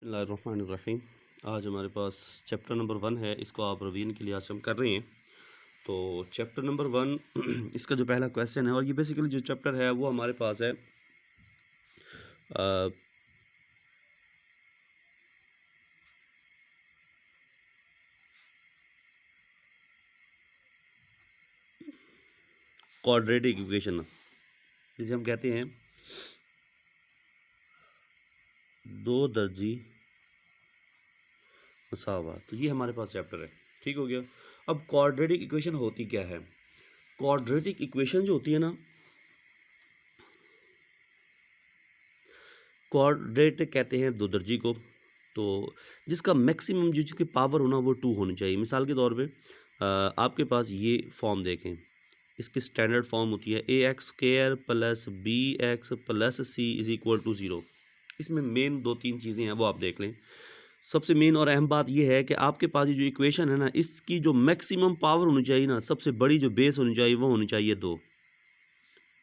बिस्मिल्लाहिर्रहमानिर्रहीम। आज हमारे पास चैप्टर नंबर 1 है, इसको आप रिवीजन के लिए आज हम कर रहे हैं। तो चैप्टर नंबर 1 इसका जो पहला क्वेश्चन है, और ये बेसिकली जो चैप्टर है वो हमारे पास है क्वाड्रेटिक इक्वेशन, जिसे हम कहते हैं दो दर्जी मसावा। तो ये हमारे पास चैप्टर है, ठीक हो गया। अब क्वाड्रेटिक इक्वेशन होती क्या है? क्वाड्रेटिक इक्वेशन जो होती है ना, क्वाड्रेट कहते हैं दो दर्जी को, तो जिसका मैक्सिमम जो जिसकी पावर होना वो 2 होनी चाहिए। मिसाल के तौर पे आपके पास ये फॉर्म देखें, इसकी स्टैंडर्ड फॉर्म होती है ax² plus bx plus c is equal to 0। इसमें मेन 2-3 चीज़ें हैं वो आप देख लें। सबसे मेन और अहम बात यह है कि आपके पास ये जो इक्वेशन है ना, इसकी जो मैक्सिमम पावर होनी चाहिए ना, सबसे बड़ी जो बेस होनी चाहिए वो होनी चाहिए 2,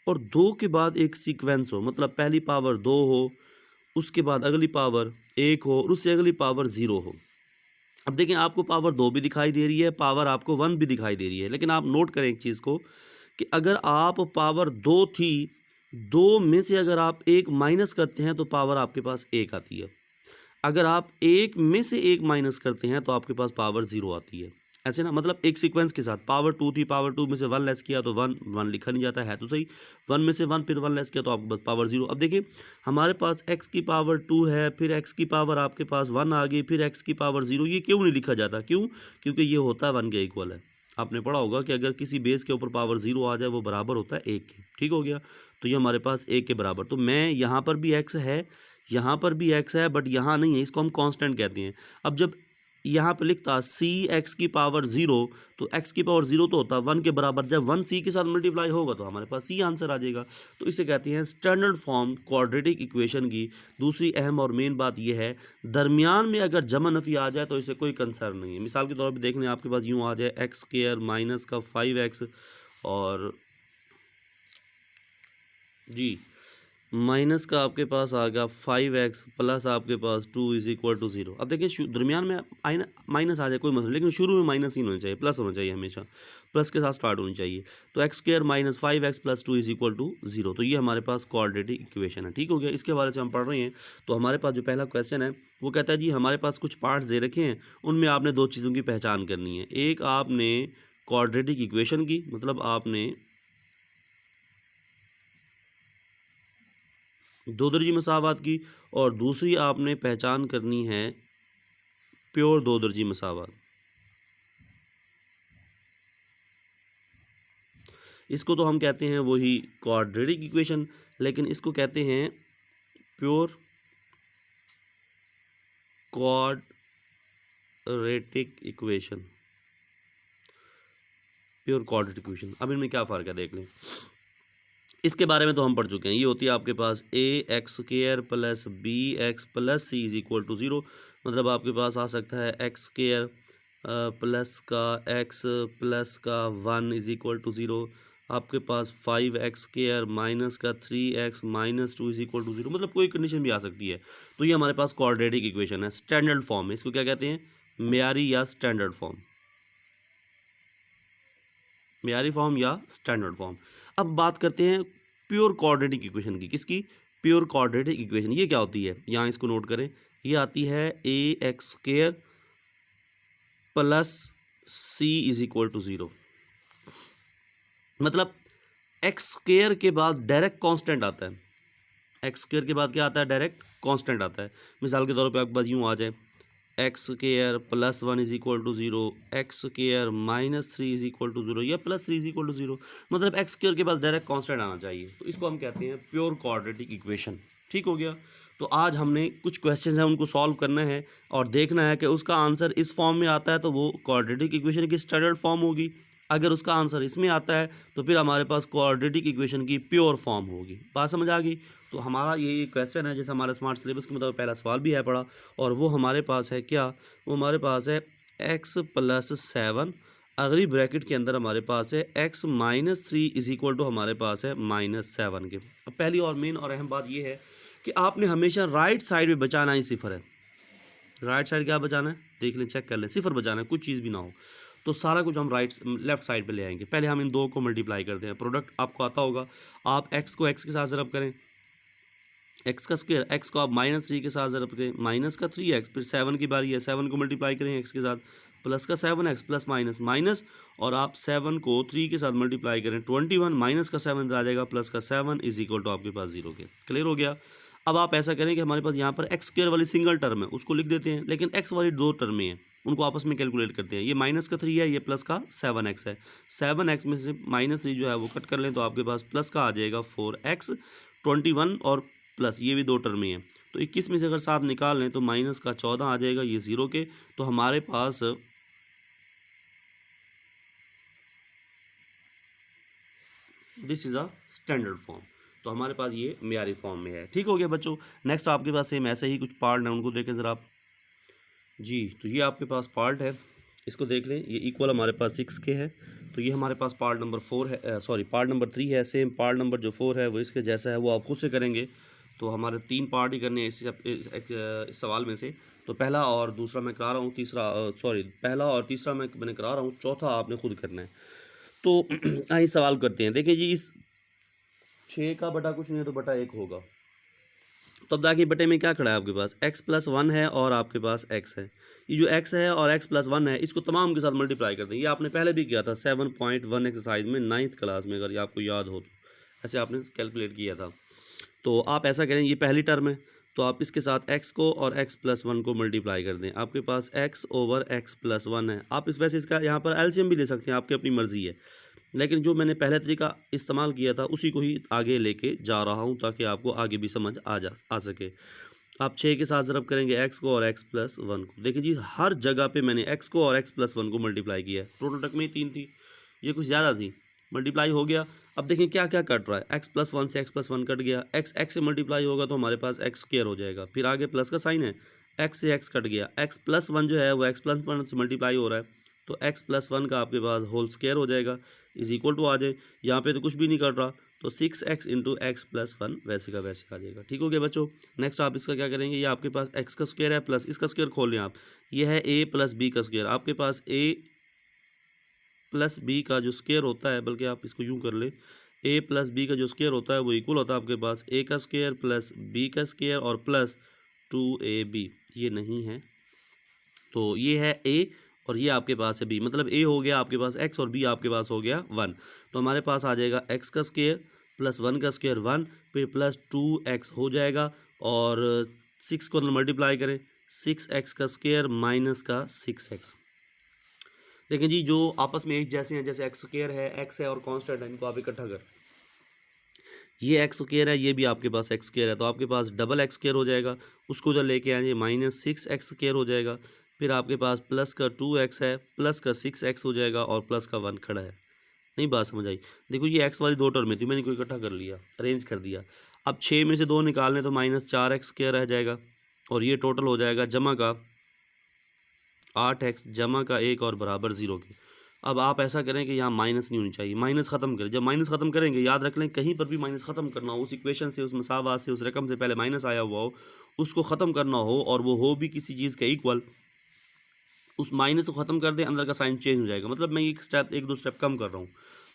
और 2 के बाद एक सीक्वेंस हो, मतलब पहली पावर 2 हो, उसके बाद अगली पावर 1 हो, और उससे अगली पावर 0 हो। अब देखें, आपको पावर 2 भी दिखाई दे रही है, पावर आपको 1 भी दिखाई दे रही है, लेकिन आप नोट करें एक चीज़ को कि अगर आप पावर 2 थी, 2 में से अगर आप 1 माइनस करते हैं तो पावर आपके पास 1 आती है। अगर आप 1 में से 1 माइनस करते हैं तो आपके पास पावर 0 आती है। ऐसे ना, मतलब एक सीक्वेंस के साथ पावर 2 थी, पावर 2 में से 1 लेस किया तो 1 लिखा नहीं जाता है, तो सही 1 में से 1 फिर 1 लेस किया तो आपके पास पावर 0। अब देखिए, हमारे पास x की पावर 2 है, फिर x की पावर आपके पास 1 आ गई, फिर x की पावर 0। ये क्यों नहीं लिखा जाता? क्यों? क्योंकि ये होता है 1 के इक्वल है। आपने पढ़ा होगा कि अगर किसी बेस के ऊपर पावर 0 आ जाए वो बराबर होता है 1 के, ठीक हो गया। तो ये हमारे पास 1 के बराबर, तो मैं यहाँ पर भी x है, यहाँ पर भी x है, बट यहाँ नहीं है, इसको हम कांस्टेंट कहते हैं। अब जब यहाँ पे लिखता c x की पावर 0, तो x की पावर 0 तो होता है 1 के बराबर। जब 1 c के साथ मल्टीप्लाई होगा तो हमारे पास c आंसर आ जाएगा। तो इसे कहते हैं स्टैंडर्ड फॉर्म क्वाड्रेटिक इक्वेशन की। दूसरी अहम और मेन बात यह है, दरमियान में अगर जमा नफ़ी आ जाए तो इसे कोई कंसर्न नहीं है। मिसाल के तौर पर देख लें, आपके पास यूँ आ जाए x² माइनस का 5x और जी माइनस का आपके पास आ गया 5x प्लस आपके पास 2 इज इक्वल टू 0। अब देखिए, दरमियान में माइनस आ जाए कोई मसला, लेकिन शुरू में माइनस ही होना चाहिए, प्लस होना चाहिए, हमेशा प्लस के साथ स्टार्ट होनी चाहिए। तो x² minus 5x plus 2 is equal to 0। तो ये हमारे पास क्वाड्रेटिक इक्वेशन है, ठीक हो गया। इसके बारे से हम पढ़ रहे हैं। तो हमारे पास जो पहला क्वेश्चन है वो कहता है जी, हमारे पास कुछ पार्ट्स दे रखे हैं, उनमें आपने 2 चीज़ों की पहचान करनी है। एक आपने क्वाड्रेटिक इक्वेशन की, मतलब आपने दो दर्जी मसावात की, और दूसरी आपने पहचान करनी है प्योर दो दर्जी मसावात। इसको तो हम कहते हैं वही क्वाड्रेटिक इक्वेशन, लेकिन इसको कहते हैं pure quadratic equation, pure quadratic equation. अब इनमें क्या फ़र्क है देख लें। इसके बारे में तो हम पढ़ चुके हैं। ये होती है आपके पास ax² plus bx plus c is equal to 0। मतलब आपके पास आ सकता है x² प्लस का x प्लस का 1 इज इक्वल टू 0। आपके पास 5x² माइनस का 3x minus 2 is equal to 0। मतलब कोई कंडीशन भी आ सकती है। तो ये हमारे पास क्वाड्रेटिक इक्वेशन है, स्टैंडर्ड फॉर्म है। इसको क्या कहते हैं? मेयारी या स्टैंडर्ड फॉर्म, मेयारी फॉर्म या स्टैंडर्ड फॉर्म। अब बात करते हैं प्योर क्वाड्रेटिक इक्वेशन की। किसकी? Pure quadratic equation. ये क्या होती है? यहाँ इसको नोट करें। ये आती है ax² plus c is equal to 0। मतलब x² के बाद डायरेक्ट कांस्टेंट आता है। x² के बाद क्या आता है? डायरेक्ट कांस्टेंट आता है। मिसाल के तौर पे आपके पास यूँ आ जाए x² plus 1 is equal to 0, x² minus 3 is equal to 0, या प्लस 3 इज इक्वल टू 0। मतलब x² के पास डायरेक्ट कांस्टेंट आना चाहिए। तो इसको हम कहते हैं प्योर क्वाड्रेटिक इक्वेशन, ठीक हो गया। तो आज हमने कुछ क्वेश्चंस हैं उनको सॉल्व करना है और देखना है कि उसका आंसर इस फॉर्म में आता है तो वो क्वाड्रेटिक इक्वेशन की स्टैंडर्ड फॉर्म होगी। अगर उसका आंसर इसमें आता है तो फिर हमारे पास क्वाड्रेटिक इक्वेशन की प्योर फॉर्म होगी। बात समझ आ गई? तो हमारा ये क्वेश्चन है, जैसे हमारे स्मार्ट सिलेबस के मुताबिक पहला सवाल भी है पड़ा, और वो हमारे पास है क्या? वो हमारे पास है x प्लस 7, अगली ब्रैकेट के अंदर हमारे पास है x minus 3 is equal to हमारे पास है -7 के। अब पहली और मेन और अहम बात ये है कि आपने हमेशा राइट साइड में बचाना ही सिफर है। राइट साइड क्या बचाना है, देख लें, चेक कर लें, सिफर बचाना है, कुछ चीज़ भी ना हो। तो सारा कुछ हम लेफ्ट साइड पे ले आएंगे। पहले हम इन दो को मल्टीप्लाई करते हैं। प्रोडक्ट आपको आता होगा, आप एक्स को एक्स के साथ ज़रब करें, एक्स का स्क्वायर, एक्स को आप -3 के साथ ज़रब करें, माइनस का 3x, फिर 7 की बारी है, 7 को मल्टीप्लाई करें एक्स के साथ, प्लस का 7x, प्लस माइनस माइनस, और आप 7 को 3 के साथ मल्टीप्लाई करें 21, माइनस का 7 आ जाएगा, प्लस का 7 इज इक्वल टू आपके पास 0 के। क्लियर हो गया। अब आप ऐसा करें कि हमारे पास यहाँ पर एक्स स्क्वायर वाली सिंगल टर्म है, उसको लिख देते हैं, लेकिन एक्स वाली दो टर्में हैं, उनको आपस में कैलकुलेट करते हैं। ये माइनस का 3 है, ये प्लस का 7x है। 7x में से -3 जो है वो कट कर लें तो आपके पास प्लस का आ जाएगा 4x, 21 और प्लस ये भी दो टर्में हैं, तो 21 में से अगर 7 निकाल लें तो माइनस का 14 आ जाएगा, ये 0 के। तो हमारे पास this is a standard form, तो हमारे पास ये मियारी फॉर्म में है। ठीक हो गया बच्चों। नेक्स्ट आपके पास सेम ऐसे ही कुछ पार्ट हैं, उनको देखें ज़रा आप जी। तो ये आपके पास पार्ट है, इसको देख लें, ये इक्वल हमारे पास 6 के है। तो ये हमारे पास पार्ट नंबर 4 है, सॉरी पार्ट नंबर 3 है। सेम पार्ट नंबर जो 4 है वो इसके जैसा है, वो आप खुद से करेंगे। तो हमारे 3 पार्ट ही करने हैं इस सवाल में से। तो पहला और दूसरा मैं करा रहा हूँ, तीसरा सॉरी पहला और तीसरा मैंने करा रहा हूँ, चौथा आपने खुद करना है। तो आइए सवाल करते हैं। देखिए जी, इस 6 का बटा कुछ नहीं है तो बटा 1 होगा। तो अब देखिए बटे में क्या खड़ा है आपके पास, x+1 है और आपके पास x है। ये जो x है और x+1 है, इसको तमाम के साथ मल्टीप्लाई करते हैं। ये आपने पहले भी किया था 7.1 एक्सरसाइज में 9th क्लास में, अगर ये आपको याद हो तो ऐसे आपने कैलकुलेट किया था। तो आप ऐसा करें, ये पहली टर्म है तो आप इसके साथ x को और x+1 को मल्टीप्लाई कर दें। आपके पास x/x+1 है। आप इस वैसे इसका यहाँ पर एलसीएम भी ले सकते हैं, आपकी अपनी मर्ज़ी है, लेकिन जो मैंने पहले तरीका इस्तेमाल किया था उसी को ही आगे लेके जा रहा हूँ ताकि आपको आगे भी समझ आ सके। आप 6 के साथ ज़रब करेंगे x को और x+1 को। देखिए जी, हर जगह पे मैंने x को और x+1 को मल्टीप्लाई किया है। प्रोडक्ट में 3 थी, ये कुछ ज़्यादा थी, मल्टीप्लाई हो गया। अब देखें क्या क्या कट रहा है, x+1 से x+1 कट गया, x से मल्टीप्लाई होगा तो हमारे पास x² हो जाएगा, फिर आगे प्लस का साइन है, x से x कट गया, x+1 जो है वो x+1 से मल्टीप्लाई हो रहा है, तो x+1 का आपके पास होल स्क्वायर हो जाएगा, इज इक्वल टू आ जाए, यहाँ पे तो कुछ भी नहीं कट रहा, तो 6x इंटू x+1 वैसे का वैसे आ जाएगा। ठीक हो गया बच्चों। नेक्स्ट आप इसका क्या करेंगे, ये आपके पास x का स्क्वायर है प्लस इसका स्क्वायर खोल लें आप, ये है a + b का स्क्वायर। आपके पास a + b का जो स्क्वायर होता है, बल्कि आप इसको यूँ कर लें, a + b का जो स्क्वायर होता है वो इक्वल होता है आपके पास a का स्क्वायर प्लस b का स्क्वायर और प्लस 2ab। ये नहीं है, तो ये है a और ये आपके पास है b, मतलब a हो गया आपके पास x और b आपके पास हो गया 1। तो हमारे पास आ जाएगा x का स्क्वायर प्लस 1 का स्क्वायर 1, फिर प्लस 2x हो जाएगा, और 6 को मल्टीप्लाई करें, 6x का स्क्वायर माइनस का 6x। देखें जी, जो आपस में एक जैसे हैं, जैसे एक्स स्क्वायर है, एक्स है और कांस्टेंट है, इनको आप इकट्ठा कर, ये एक्स स्क्वायर है, ये भी आपके पास एक्स स्क्वायर है, तो आपके पास डबल एक्स स्क्वायर हो जाएगा, उसको उधर लेके आएंगे, -6x स्क्वायर हो जाएगा, फिर आपके पास प्लस का 2x है, प्लस का 6x हो जाएगा और प्लस का 1 खड़ा है। नहीं बात समझ आई। देखो ये एक्स वाली दो टर्म में थी, मैंने कोई इकट्ठा कर लिया, अरेंज कर दिया। अब 6 में से 2 निकालने तो -4x स्क्वायर रह जाएगा, और ये टोटल हो जाएगा जमा का 8x जमा का 1 और बराबर 0 के। अब आप ऐसा करें कि यहाँ माइनस नहीं होनी चाहिए, माइनस ख़त्म करें। जब माइनस ख़त्म करेंगे, याद रख लें, कहीं पर भी माइनस ख़त्म करना हो, उस इक्वेशन से, उस मसावा से, उस रकम से पहले माइनस आया हुआ हो, उसको ख़त्म करना हो और वो हो भी किसी चीज़ के इक्वल, उस माइनस को ख़त्म कर दें, अंदर का साइन चेंज हो जाएगा। मतलब मैं एक दो स्टेप कम कर रहा हूँ।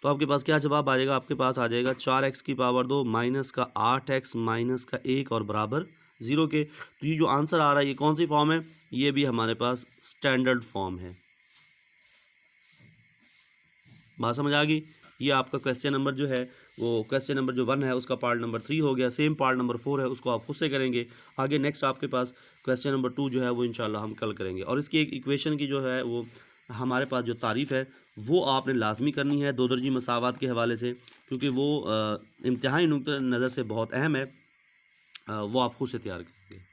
तो आपके पास क्या जवाब आ जाएगा, आपके पास आ जाएगा 4x की पावर 2 माइनस का 8x माइनस का 1 और बराबर 0 के। तो ये जो आंसर आ रहा है ये कौन सी फॉर्म है, ये भी हमारे पास स्टैंडर्ड फॉर्म है। बात समझ आ गई। ये आपका क्वेश्चन नंबर जो है वो क्वेश्चन नंबर जो 1 है उसका पार्ट नंबर 3 हो गया। सेम पार्ट नंबर 4 है, उसको आप खुद से करेंगे। आगे नेक्स्ट आपके पास क्वेश्चन नंबर 2 जो है वो इंशाल्लाह हम कल करेंगे। और इसकी एक इक्वेशन की जो है वो हमारे पास जो तारीफ़ है वो आपने लाजमी करनी है दो दर्जी मसावात के हवाले से, क्योंकि वो इम्तिहानी नुक्ते नज़र से बहुत अहम है। वो आप खुद से तैयार करेंगे।